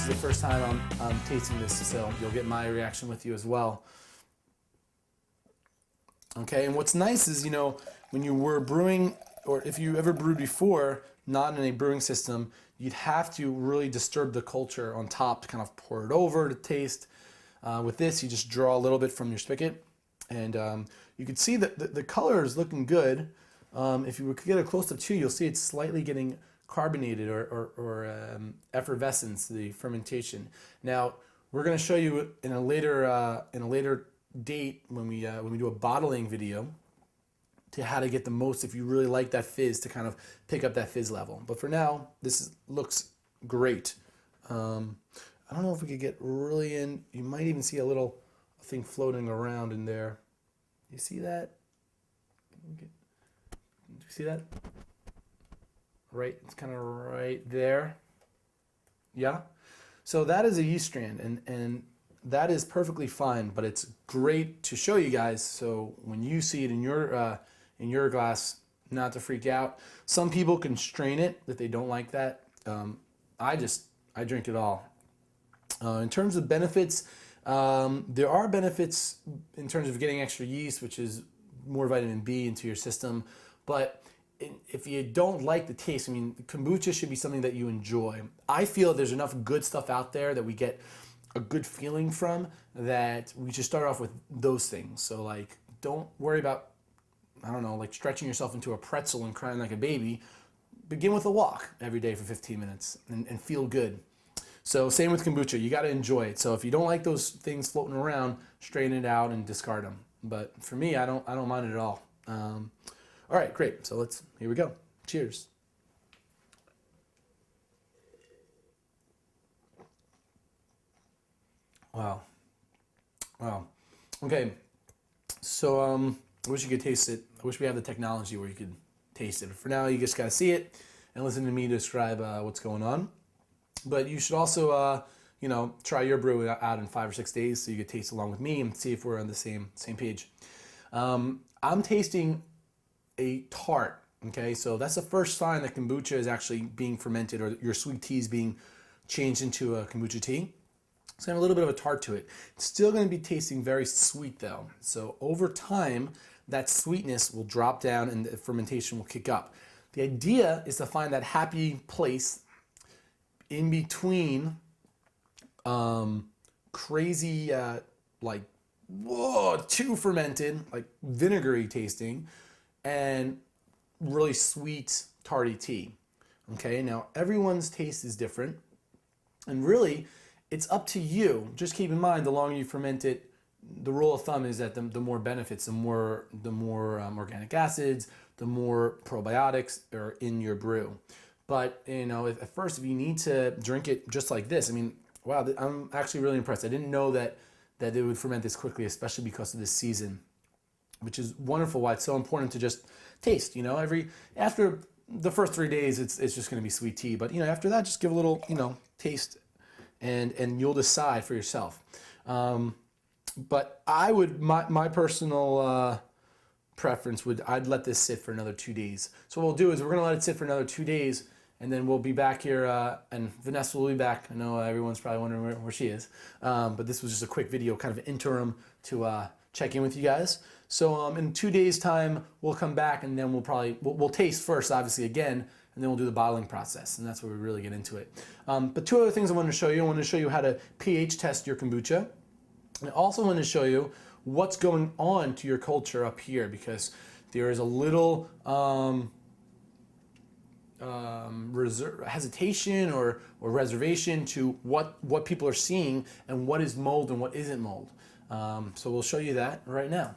is the first time I'm tasting this, so you'll get my reaction with you as well. Okay, and what's nice is, you know, when you were brewing, or if you ever brewed before, not in a brewing system, you'd have to really disturb the culture on top to kind of pour it over to taste. With this, you just draw a little bit from your spigot, and you can see that the color is looking good. If you could get a close-up too, you'll see it's slightly getting carbonated or effervescence, the fermentation. Now, we're going to show you in a later date when we do a bottling video to how to get the most, if you really like that fizz, to kind of pick up that fizz level. But for now, looks great. I don't know if we could get really in. You might even see a little thing floating around in there. You see that? Do you see that? Right, it's kind of right there. Yeah? So that is a yeast strand, and that is perfectly fine, but it's great to show you guys, so when you see it in your glass, not to freak out. Some people can strain it if they don't like that. I drink it all. In terms of benefits, there are benefits in terms of getting extra yeast, which is more vitamin B into your system, but if you don't like the taste, I mean, kombucha should be something that you enjoy. I feel there's enough good stuff out there that we get a good feeling from, that we should start off with those things. So like, don't worry about, I don't know, like stretching yourself into a pretzel and crying like a baby. Begin with a walk every day for 15 minutes and feel good. So same with kombucha, you got to enjoy it. So if you don't like those things floating around, straighten it out and discard them. But for me, I don't mind it at all. All right, great. So here we go. Cheers. Wow. Wow. Okay. So I wish you could taste it. I wish we had the technology where you could taste it. But for now, you just got to see it and listen to me describe what's going on. But you should also, try your brew out in 5 or 6 days so you could taste along with me and see if we're on the same page. I'm tasting a tart. Okay, so that's the first sign that kombucha is actually being fermented, or your sweet tea is being changed into a kombucha tea. It's going to have a little bit of a tart to it. It's still going to be tasting very sweet though. So over time, that sweetness will drop down and the fermentation will kick up. The idea is to find that happy place in between crazy, like, whoa, too fermented, like vinegary tasting, and really sweet, tarty tea. Okay, now everyone's taste is different, and really, it's up to you. Just keep in mind, the longer you ferment it, the rule of thumb is that the more benefits, the more organic acids, the more probiotics are in your brew. But at first, if you need to drink it just like this, I mean, wow, I'm actually really impressed. I didn't know that it would ferment this quickly, especially because of this season, which is wonderful. Why it's so important to just taste. After the first 3 days, it's just going to be sweet tea. But after that, just give a little taste, and you'll decide for yourself. But I would, my personal preference I'd let this sit for another 2 days. So what we'll do is we're going to let it sit for another 2 days, and then we'll be back here, and Vanessa will be back. I know everyone's probably wondering where she is, but this was just a quick video, kind of interim to check in with you guys. So in 2 days' time, we'll come back, and then we'll taste first, obviously, again, and then we'll do the bottling process, and that's where we really get into it. But 2 other things I want to show you. I want to show you how to pH test your kombucha. And I also want to show you what's going on to your culture up here, because there is a little hesitation or reservation to what people are seeing and what is mold and what isn't mold. So we'll show you that right now.